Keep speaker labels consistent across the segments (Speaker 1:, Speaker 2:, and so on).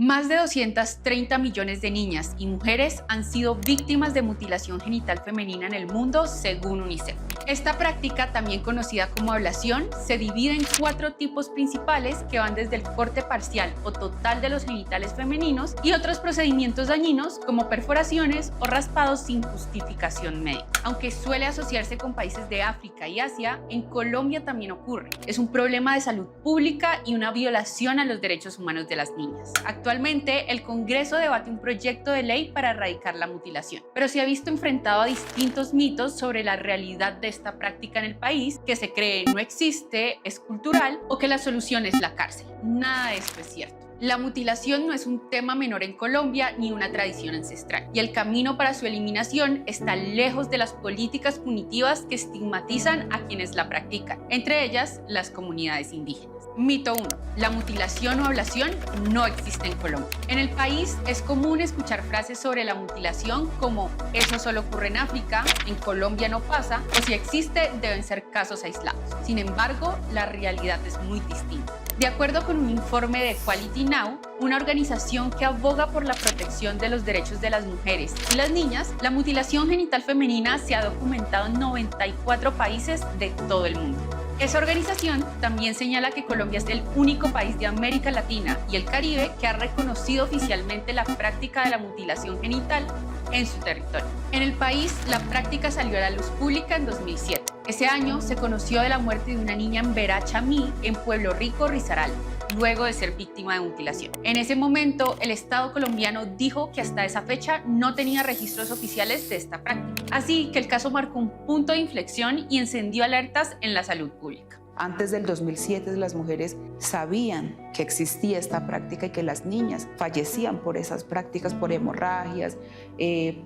Speaker 1: Más de 230 millones de niñas y mujeres han sido víctimas de mutilación genital femenina en el mundo, según UNICEF. Esta práctica, también conocida como ablación, se divide en 4 tipos principales que van desde el corte parcial o total de los genitales femeninos y otros procedimientos dañinos como perforaciones o raspados sin justificación médica. Aunque suele asociarse con países de África y Asia, en Colombia también ocurre. Es un problema de salud pública y una violación a los derechos humanos de las niñas. Actualmente, el Congreso debate un proyecto de ley para erradicar la mutilación, pero se ha visto enfrentado a distintos mitos sobre la realidad de esta práctica en el país, que se cree no existe, es cultural o que la solución es la cárcel. Nada de esto es cierto. La mutilación no es un tema menor en Colombia ni una tradición ancestral, y el camino para su eliminación está lejos de las políticas punitivas que estigmatizan a quienes la practican, entre ellas las comunidades indígenas. Mito 1. La mutilación o ablación no existe en Colombia. En el país es común escuchar frases sobre la mutilación como "eso solo ocurre en África", "en Colombia no pasa" o "si existe deben ser casos aislados". Sin embargo, la realidad es muy distinta. De acuerdo con un informe de Equality Now, una organización que aboga por la protección de los derechos de las mujeres y las niñas, la mutilación genital femenina se ha documentado en 94 países de todo el mundo. Esa organización también señala que Colombia es el único país de América Latina y el Caribe que ha reconocido oficialmente la práctica de la mutilación genital en su territorio. En el país, la práctica salió a la luz pública en 2007. Ese año se conoció de la muerte de una niña en Verachamí, en Pueblo Rico, Risaralda, luego de ser víctima de mutilación. En ese momento, el Estado colombiano dijo que hasta esa fecha no tenía registros oficiales de esta práctica. Así que el caso marcó un punto de inflexión y encendió alertas en la salud pública.
Speaker 2: Antes del 2007 las mujeres sabían que existía esta práctica y que las niñas fallecían por esas prácticas, por hemorragias,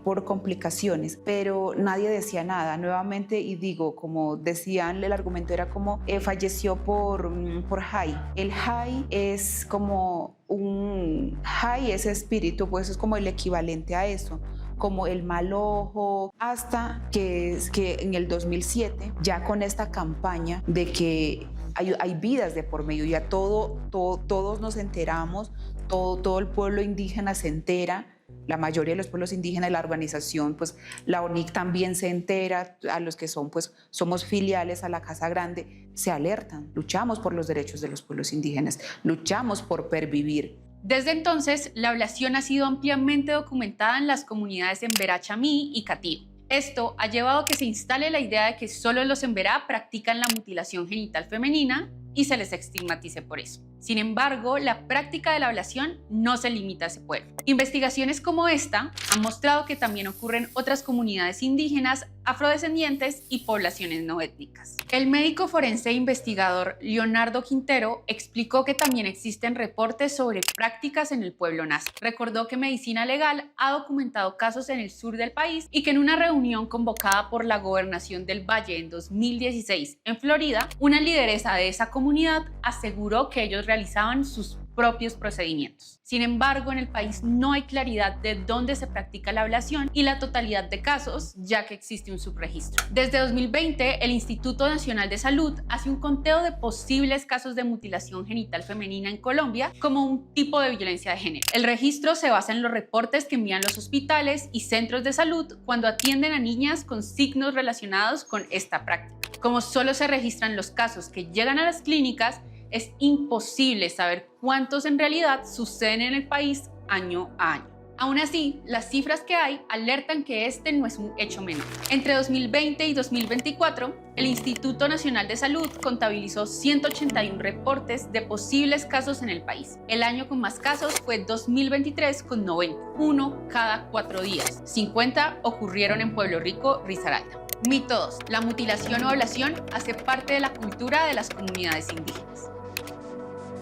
Speaker 2: por complicaciones, pero nadie decía nada. Nuevamente, y digo, como decían, el argumento era como falleció por high. El high es como un high, ese espíritu, pues es como el equivalente a eso, como el mal ojo, hasta que en el 2007, ya con esta campaña de que hay vidas de por medio, ya todos nos enteramos, todo el pueblo indígena se entera, la mayoría de los pueblos indígenas de la organización, pues la ONIC también se entera, a los que somos filiales a la Casa Grande, se alertan, luchamos por los derechos de los pueblos indígenas, luchamos por pervivir.
Speaker 1: Desde entonces, la ablación ha sido ampliamente documentada en las comunidades en Verachamí y Catío. Esto ha llevado a que se instale la idea de que solo los Emberá practican la mutilación genital femenina y se les estigmatice por eso. Sin embargo, la práctica de la ablación no se limita a ese pueblo. Investigaciones como esta han mostrado que también ocurren en otras comunidades indígenas, afrodescendientes y poblaciones no étnicas. El médico forense e investigador Leonardo Quintero explicó que también existen reportes sobre prácticas en el pueblo Nasa. Recordó que Medicina Legal ha documentado casos en el sur del país y que en una reunión convocada por la Gobernación del Valle en 2016 en Florida, una lideresa de esa comunidad aseguró que ellos realizaban sus propios procedimientos. Sin embargo, en el país no hay claridad de dónde se practica la ablación y la totalidad de casos, ya que existe un subregistro. Desde 2020, el Instituto Nacional de Salud hace un conteo de posibles casos de mutilación genital femenina en Colombia como un tipo de violencia de género. El registro se basa en los reportes que envían los hospitales y centros de salud cuando atienden a niñas con signos relacionados con esta práctica. Como solo se registran los casos que llegan a las clínicas, es imposible saber cuántos en realidad suceden en el país año a año. Aún así, las cifras que hay alertan que este no es un hecho menor. Entre 2020 y 2024, el Instituto Nacional de Salud contabilizó 181 reportes de posibles casos en el país. El año con más casos fue 2023 con 90, uno cada 4 días. 50 ocurrieron en Pueblo Rico, Risaralda. Mito 2. La mutilación o ablación hace parte de la cultura de las comunidades indígenas.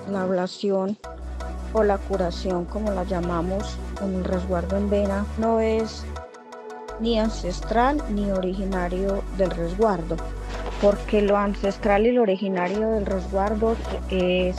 Speaker 3: La ablación o la curación, como la llamamos en el resguardo en vena, no es ni ancestral ni originario del resguardo, porque lo ancestral y lo originario del resguardo es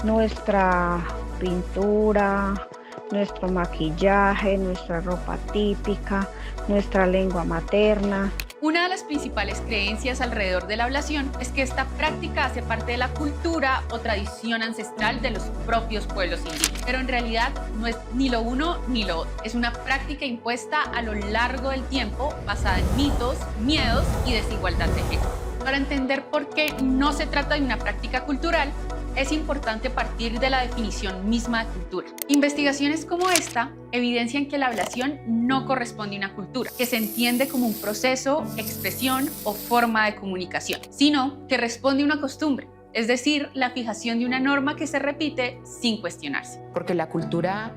Speaker 3: nuestra pintura, nuestro maquillaje, nuestra ropa típica, nuestra lengua materna.
Speaker 1: Una de las principales creencias alrededor de la ablación es que esta práctica hace parte de la cultura o tradición ancestral de los propios pueblos indígenas. Pero en realidad no es ni lo uno ni lo otro. Es una práctica impuesta a lo largo del tiempo basada en mitos, miedos y desigualdad de género. Para entender por qué no se trata de una práctica cultural, es importante partir de la definición misma de cultura. Investigaciones como esta evidencian que la ablación no corresponde a una cultura, que se entiende como un proceso, expresión o forma de comunicación, sino que responde a una costumbre, es decir, la fijación de una norma que se repite sin cuestionarse.
Speaker 2: Porque la cultura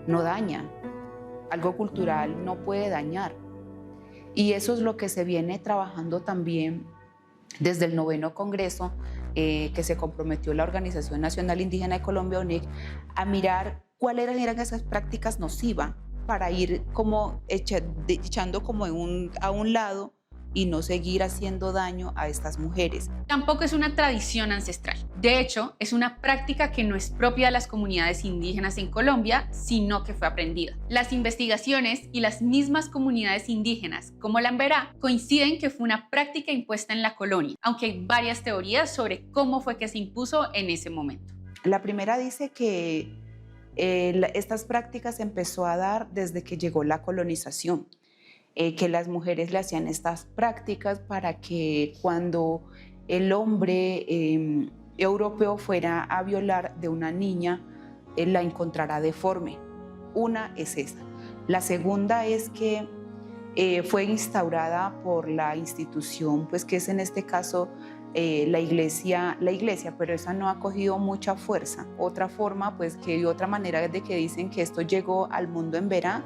Speaker 2: no daña, algo cultural no puede dañar. Y eso es lo que se viene trabajando también desde el 9º Congreso, que se comprometió la Organización Nacional Indígena de Colombia, ONIC, a mirar cuáles eran esas prácticas nocivas para ir como echando como a un lado y no seguir haciendo daño a estas mujeres.
Speaker 1: Tampoco es una tradición ancestral. De hecho, es una práctica que no es propia de las comunidades indígenas en Colombia, sino que fue aprendida. Las investigaciones y las mismas comunidades indígenas, como la Emberá, coinciden que fue una práctica impuesta en la colonia, aunque hay varias teorías sobre cómo fue que se impuso en ese momento.
Speaker 2: La primera dice que estas prácticas se empezó a dar desde que llegó la colonización. Que las mujeres le hacían estas prácticas para que cuando el hombre europeo fuera a violar de una niña, él la encontrará deforme. Una es esa. La segunda es que fue instaurada por la institución, pues que es en este caso la iglesia, pero esa no ha cogido mucha fuerza. Otra forma, pues que de otra manera de que dicen que esto llegó al mundo Emberá,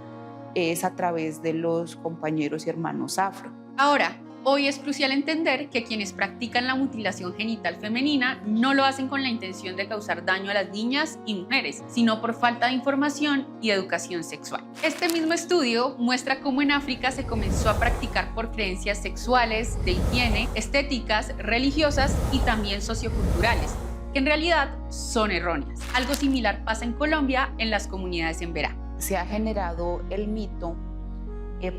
Speaker 2: es a través de los compañeros y hermanos afro.
Speaker 1: Ahora, hoy es crucial entender que quienes practican la mutilación genital femenina no lo hacen con la intención de causar daño a las niñas y mujeres, sino por falta de información y educación sexual. Este mismo estudio muestra cómo en África se comenzó a practicar por creencias sexuales, de higiene, estéticas, religiosas y también socioculturales, que en realidad son erróneas. Algo similar pasa en Colombia en las comunidades Emberá.
Speaker 2: Se ha generado el mito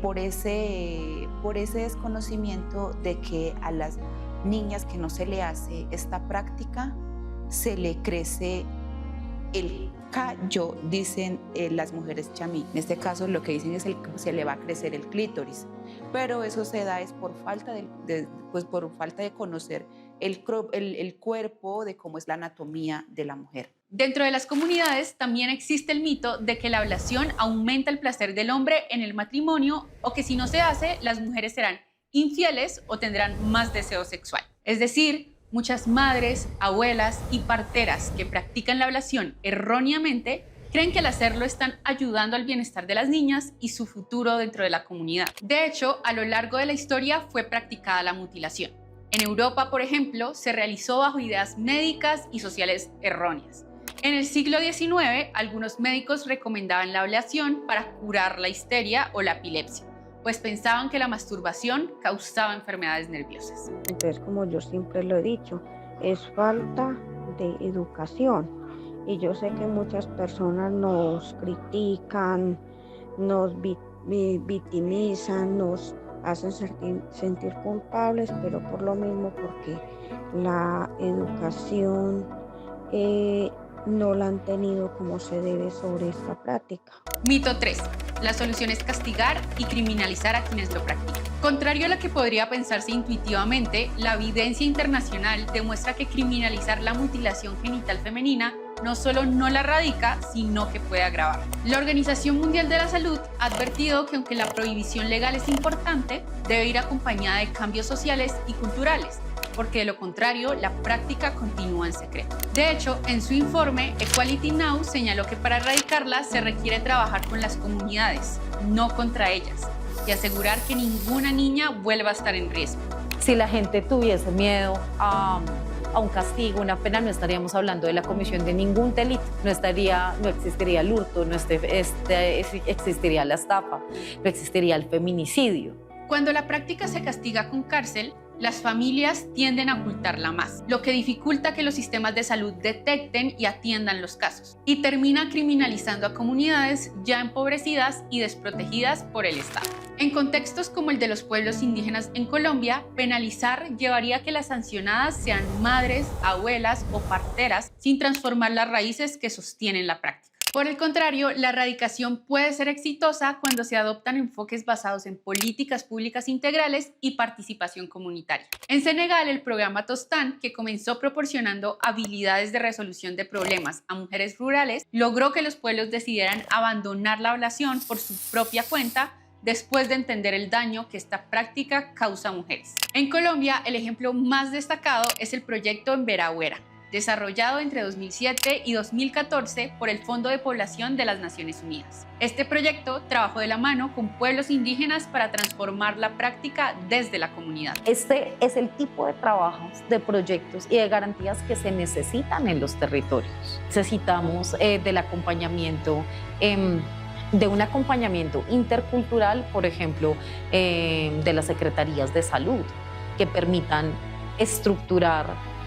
Speaker 2: por ese desconocimiento de que a las niñas que no se le hace esta práctica se le crece el callo, dicen las mujeres chamí. En este caso lo que dicen es que se le va a crecer el clítoris, pero eso se da es por falta de conocer el cuerpo, de cómo es la anatomía de la mujer.
Speaker 1: Dentro de las comunidades también existe el mito de que la ablación aumenta el placer del hombre en el matrimonio o que si no se hace, las mujeres serán infieles o tendrán más deseo sexual. Es decir, muchas madres, abuelas y parteras que practican la ablación erróneamente creen que al hacerlo están ayudando al bienestar de las niñas y su futuro dentro de la comunidad. De hecho, a lo largo de la historia fue practicada la mutilación. En Europa, por ejemplo, se realizó bajo ideas médicas y sociales erróneas. En el siglo XIX, algunos médicos recomendaban la ablación para curar la histeria o la epilepsia, pues pensaban que la masturbación causaba enfermedades nerviosas.
Speaker 3: Entonces, como yo siempre lo he dicho, es falta de educación. Y yo sé que muchas personas nos critican, nos victimizan, nos hacen sentir culpables, pero por lo mismo, porque la educación no la han tenido como se debe sobre esta práctica.
Speaker 1: Mito 3. La solución es castigar y criminalizar a quienes lo practican. Contrario a lo que podría pensarse intuitivamente, la evidencia internacional demuestra que criminalizar la mutilación genital femenina no solo no la erradica, sino que puede agravar. La Organización Mundial de la Salud ha advertido que aunque la prohibición legal es importante, debe ir acompañada de cambios sociales y culturales, porque de lo contrario, la práctica continúa en secreto. De hecho, en su informe, Equality Now señaló que para erradicarla se requiere trabajar con las comunidades, no contra ellas, y asegurar que ninguna niña vuelva a estar en riesgo.
Speaker 4: Si la gente tuviese miedo a un castigo, una pena, no estaríamos hablando de la comisión de ningún delito, no existiría el hurto, no existiría la estafa, no existiría el feminicidio.
Speaker 1: Cuando la práctica se castiga con cárcel, las familias tienden a ocultarla más, lo que dificulta que los sistemas de salud detecten y atiendan los casos, y termina criminalizando a comunidades ya empobrecidas y desprotegidas por el Estado. En contextos como el de los pueblos indígenas en Colombia, penalizar llevaría a que las sancionadas sean madres, abuelas o parteras, sin transformar las raíces que sostienen la práctica. Por el contrario, la erradicación puede ser exitosa cuando se adoptan enfoques basados en políticas públicas integrales y participación comunitaria. En Senegal, el programa Tostan, que comenzó proporcionando habilidades de resolución de problemas a mujeres rurales, logró que los pueblos decidieran abandonar la ablación por su propia cuenta después de entender el daño que esta práctica causa a mujeres. En Colombia, el ejemplo más destacado es el proyecto Embera-Huera, desarrollado entre 2007 y 2014 por el Fondo de Población de las Naciones Unidas. Este proyecto trabajó de la mano con pueblos indígenas para transformar la práctica desde la comunidad.
Speaker 4: Este es el tipo de trabajos, de proyectos y de garantías que se necesitan en los territorios. Necesitamos del acompañamiento, de un acompañamiento intercultural, por ejemplo, de las secretarías de salud, que permitan estructurar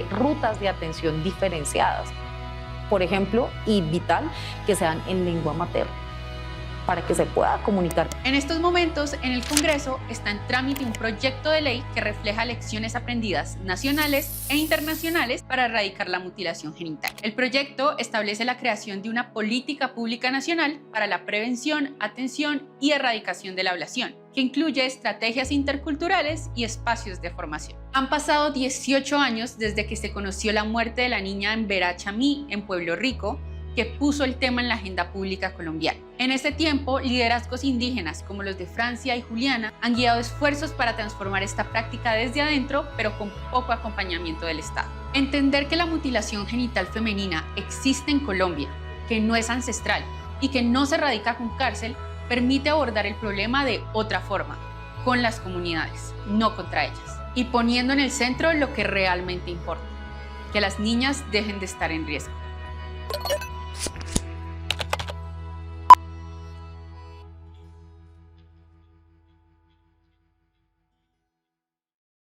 Speaker 4: rutas de atención diferenciadas, por ejemplo, y vital que sean en lengua materna, para que se pueda comunicar.
Speaker 1: En estos momentos, en el Congreso está en trámite un proyecto de ley que refleja lecciones aprendidas nacionales e internacionales para erradicar la mutilación genital. El proyecto establece la creación de una política pública nacional para la prevención, atención y erradicación de la ablación, que incluye estrategias interculturales y espacios de formación. Han pasado 18 años desde que se conoció la muerte de la niña Embera Chamí en Pueblo Rico, que puso el tema en la agenda pública colombiana. En ese tiempo, liderazgos indígenas como los de Francia y Juliana han guiado esfuerzos para transformar esta práctica desde adentro, pero con poco acompañamiento del Estado. Entender que la mutilación genital femenina existe en Colombia, que no es ancestral y que no se erradica con cárcel, permite abordar el problema de otra forma, con las comunidades, no contra ellas, y poniendo en el centro lo que realmente importa, que las niñas dejen de estar en riesgo.